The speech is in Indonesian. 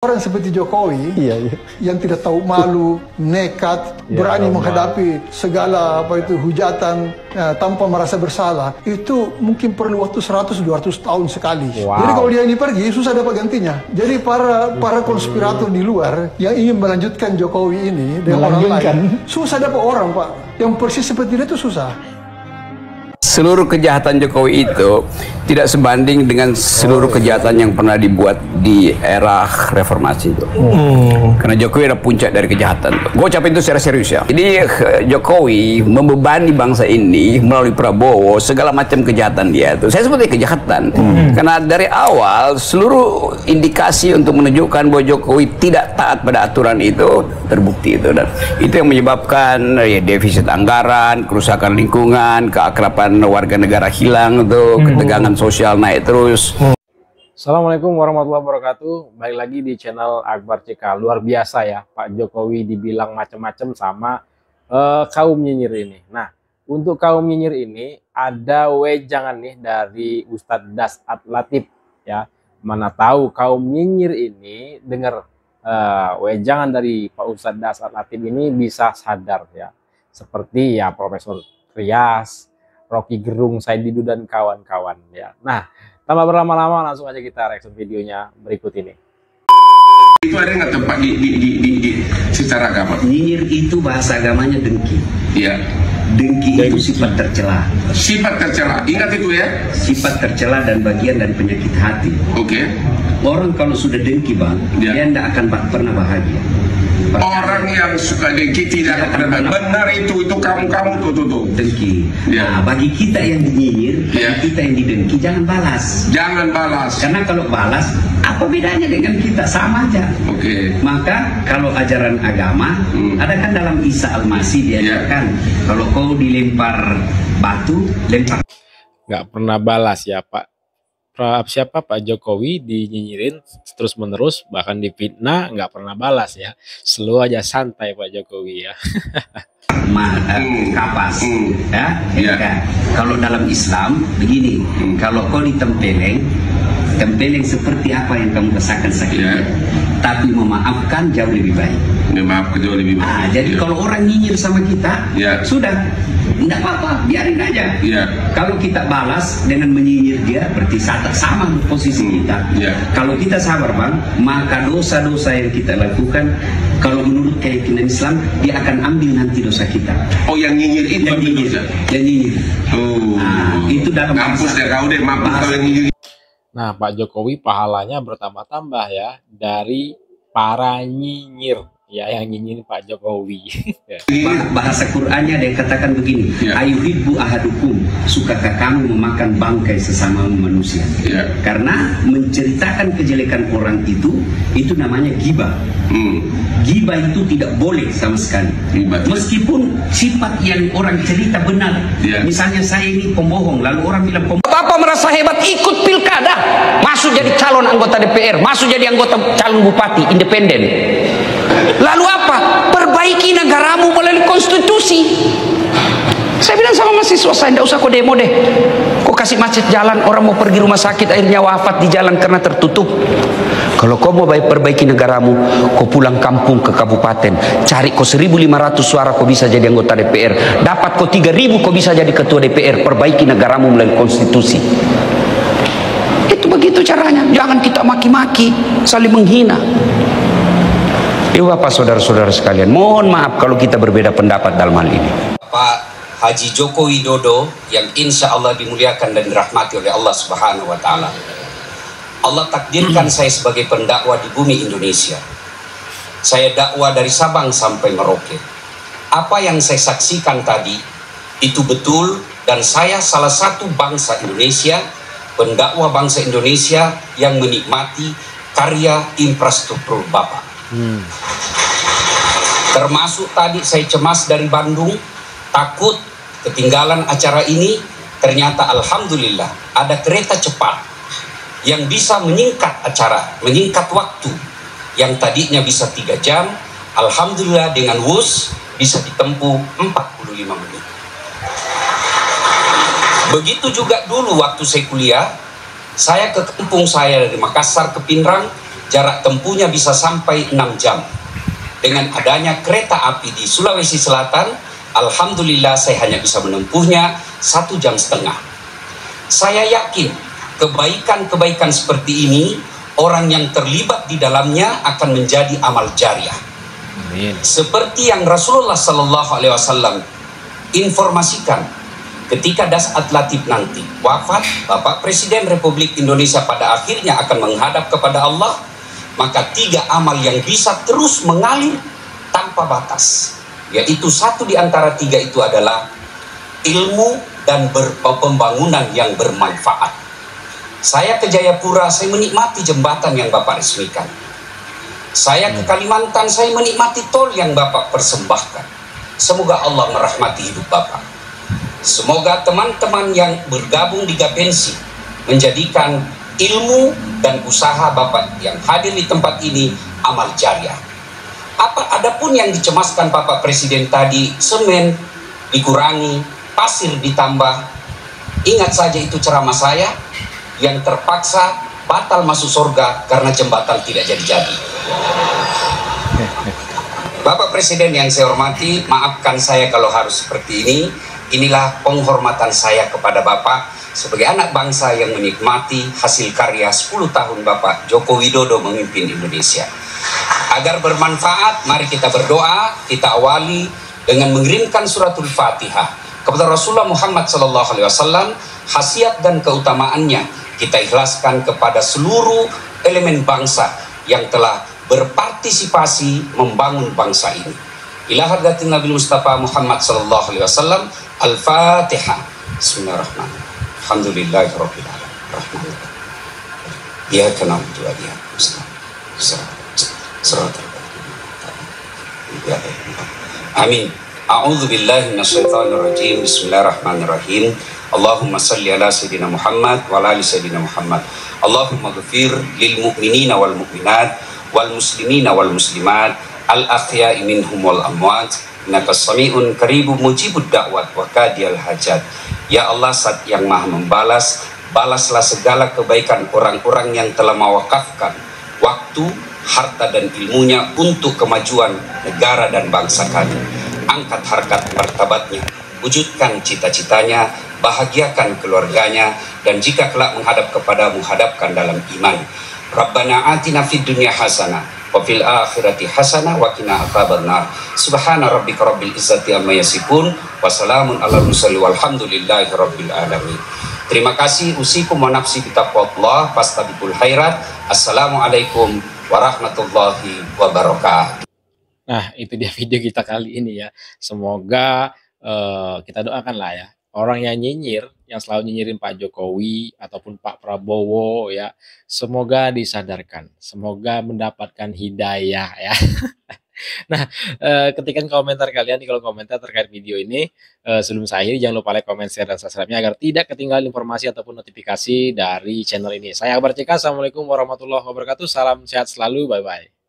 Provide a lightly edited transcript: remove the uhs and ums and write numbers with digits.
Orang seperti Jokowi yang tidak tahu malu, nekat, berani menghadapi segala hujatan tanpa merasa bersalah, itu mungkin perlu waktu 100-200 tahun sekali. Jadi kalau dia ini pergi, susah dapat gantinya. Jadi para konspirator di luar yang ingin melanjutkan Jokowi ini dengan orang lain, susah dapat orang, Pak. Yang persis seperti dia itu susah. Seluruh kejahatan Jokowi itu tidak sebanding dengan seluruh kejahatan yang pernah dibuat di era reformasi itu. Karena Jokowi adalah puncak dari kejahatan. Gue ucapin itu secara serius ya. Jadi Jokowi membebani bangsa ini melalui Prabowo segala macam kejahatan dia itu. Saya sebutnya kejahatan. Karena dari awal seluruh indikasi untuk menunjukkan bahwa Jokowi tidak taat pada aturan itu terbukti itu, dan itu yang menyebabkan defisit anggaran, kerusakan lingkungan, keakraban warga negara hilang, tuh ketegangan sosial naik terus. Assalamualaikum warahmatullahi wabarakatuh. Balik lagi di channel Akbar CK. Luar biasa ya, Pak Jokowi dibilang macam-macam sama kaum nyinyir ini. Nah, untuk kaum nyinyir ini ada wejangan nih dari Ustadz Dasat Latif ya. Mana tahu kaum nyinyir ini dengar wejangan dari Pak Ustadz Dasat Latif ini bisa sadar ya. Seperti ya Profesor Rias, Rocky Gerung, Said Didu dan kawan-kawan ya. Nah, tanpa berlama-lama langsung aja kita reaction videonya berikut ini. Itu ada nggak tempat di secara agama? Nyinyir itu bahasa agamanya dengki. Iya. Dengki itu sifat tercela. Sifat tercela. Ingat itu ya. Sifat tercela dan bagian dari penyakit hati. Oke. Orang kalau sudah dengki, Bang, dia tidak akan pernah bahagia. Orang yang suka dengki tidak akan benar itu kamu tuh dengki. Nah, bagi kita yang dinyinyir, bagi kita yang didengki, jangan balas. Jangan balas. Karena kalau balas, apa bedanya dengan kita? Sama aja. Oke. Maka kalau ajaran agama, ada kan dalam Isa Al-Masih diajarkan, kalau kau dilempar batu, lempar. Nggak pernah balas ya Pak. Siapa Pak Jokowi dinyinyirin terus menerus, bahkan difitnah, nggak pernah balas ya, selalu aja santai Pak Jokowi ya. Kapas ya. Kalau dalam Islam begini, kalau kau ditempeleng seperti apa yang kamu rasakan sakitnya, tapi memaafkan jauh lebih baik. Memaafkan jauh lebih baik. Jadi kalau orang nyinyir sama kita, sudah tidak apa-apa, biarin aja. Kalau kita balas dengan menyinyir dia, berarti sama posisi kita. Kalau kita sabar, Bang, maka dosa-dosa yang kita lakukan, kalau menurut keyakinan Islam, dia akan ambil nanti dosa kita. Oh, yang nyinyir itu yang nyinyir. Oh, itu dalam mampus deh kau deh, mampus kalau yang nyinyir. Nah, Pak Jokowi pahalanya bertambah-tambah ya dari para nyinyir ya, yang nyinyir Pak Jokowi. Bahasa Qur'annya ada yang katakan begini, ayuhibbu ahadukum, sukakah kamu memakan bangkai sesama manusia? Karena menceritakan kejelekan orang itu namanya ghibah. Ghibah itu tidak boleh sama sekali. Meskipun sifat yang orang cerita benar. Misalnya saya ini pembohong, lalu orang bilang pembohong. Apa merasa hebat ikut pilkada, masuk jadi calon anggota DPR, masuk jadi anggota calon bupati independen. Lalu apa? Perbaiki negaramu melalui konstitusi. Saya bilang sama mahasiswa saya, tidak usah kau demo deh. Kau kasih macet jalan, orang mau pergi rumah sakit akhirnya wafat di jalan karena tertutup. Kalau kau mau perbaiki negaramu, kau pulang kampung ke kabupaten, cari kau 1.500 suara kau bisa jadi anggota DPR, dapat kau 3.000 kau bisa jadi ketua DPR, perbaiki negaramu melalui konstitusi. Itu begitu caranya. Jangan kita maki-maki, saling menghina. Ibu bapak saudara-saudara sekalian, mohon maaf kalau kita berbeda pendapat dalam hal ini. Pak Haji Joko Widodo yang insya Allah dimuliakan dan dirahmati oleh Allah Subhanahu wa Ta'ala. Allah takdirkan saya sebagai pendakwah di bumi Indonesia. Saya dakwah dari Sabang sampai Merauke. Apa yang saya saksikan tadi itu betul, dan saya salah satu bangsa Indonesia, pendakwah bangsa Indonesia yang menikmati karya infrastruktur Bapak. Termasuk tadi saya cemas dari Bandung, takut ketinggalan acara ini. Ternyata alhamdulillah ada kereta cepat yang bisa menyingkat acara, menyingkat waktu yang tadinya bisa 3 jam, alhamdulillah dengan WUS bisa ditempuh 45 menit. Begitu juga dulu waktu saya kuliah, saya ke kampung saya dari Makassar ke Pinrang, jarak tempuhnya bisa sampai 6 jam. Dengan adanya kereta api di Sulawesi Selatan, alhamdulillah saya hanya bisa menempuhnya 1,5 jam. Saya yakin kebaikan-kebaikan seperti ini, orang yang terlibat di dalamnya akan menjadi amal jariah. Amin. Seperti yang Rasulullah Sallallahu Alaihi Wasallam informasikan, ketika Dasat Latif nanti wafat, Bapak Presiden Republik Indonesia pada akhirnya akan menghadap kepada Allah, maka 3 amal yang bisa terus mengalir tanpa batas, yaitu satu di antara 3 itu adalah ilmu dan pembangunan yang bermanfaat. Saya ke Jayapura, saya menikmati jembatan yang Bapak resmikan. Saya ke Kalimantan, saya menikmati tol yang Bapak persembahkan. Semoga Allah merahmati hidup Bapak. Semoga teman-teman yang bergabung di Gapensi menjadikan ilmu dan usaha Bapak yang hadir di tempat ini amal jariah. Adapun yang dicemaskan Bapak Presiden tadi, semen dikurangi, pasir ditambah, ingat saja itu ceramah saya, yang terpaksa batal masuk surga karena jembatan tidak jadi-jadi. Bapak Presiden yang saya hormati, maafkan saya kalau harus seperti ini. Inilah penghormatan saya kepada Bapak sebagai anak bangsa yang menikmati hasil karya 10 tahun Bapak Joko Widodo memimpin Indonesia. Agar bermanfaat, mari kita berdoa. Kita awali dengan mengirimkan suratul Fatihah kepada Rasulullah Muhammad SAW. Khasiat dan keutamaannya kita ikhlaskan kepada seluruh elemen bangsa yang telah berpartisipasi membangun bangsa ini. Ila hadratin Nabi Mustafa Muhammad sallallahu alaihi wasallam. Al-Fatihah. Bismillahirrahmanirrahim. Alhamdulillahirabbil alamin. Rahmanirrahim. Iyyaka na'budu wa iyyaka nasta'in. Amin. A'udzu billahi minasyaitonir rajim. Bismillahirrahmanirrahim. Allahumma salli ala sayyidina Muhammad wa ala ali sayyidina Muhammad. Allahumma ghfir lil mu'minina wal mu'minat wal muslimina wal muslimat al ahya'i minhum wal amwat innaka sami'un qaribun mujibud da'wat wa qadiyal hajat. Ya Allah, Zat yang Maha membalas, balaslah segala kebaikan orang-orang yang telah mewakafkan waktu, harta dan ilmunya untuk kemajuan negara dan bangsa kami. Angkat harkat martabatnya, wujudkan cita-citanya, bahagiakan keluarganya, dan jika kelak menghadap kepadamu, hadapkan dalam iman. Rabbana atina fid dunya hasanah wa fil akhirati hasanah wa qina adzabannar. Subhana rabbika rabbil izzati amma yasifun wa salamun alal mursalin walhamdulillahi rabbil alamin. Terima kasih. Usikum wa nafsi bitaqwallah fastabiqul khairat. Assalamualaikum warahmatullahi wabarakatuh. Nah, itu dia video kita kali ini ya. Semoga kita doakan lah ya, orang yang nyinyir, yang selalu nyinyirin Pak Jokowi ataupun Pak Prabowo ya, semoga disadarkan, semoga mendapatkan hidayah ya. Nah, ketikkan komentar kalian di kolom komentar terkait video ini. Sebelum saya akhiri, jangan lupa like, comment, share, dan subscribe-nya agar tidak ketinggalan informasi ataupun notifikasi dari channel ini. Saya Akbar CK, Assalamualaikum warahmatullahi wabarakatuh, salam sehat selalu, bye-bye.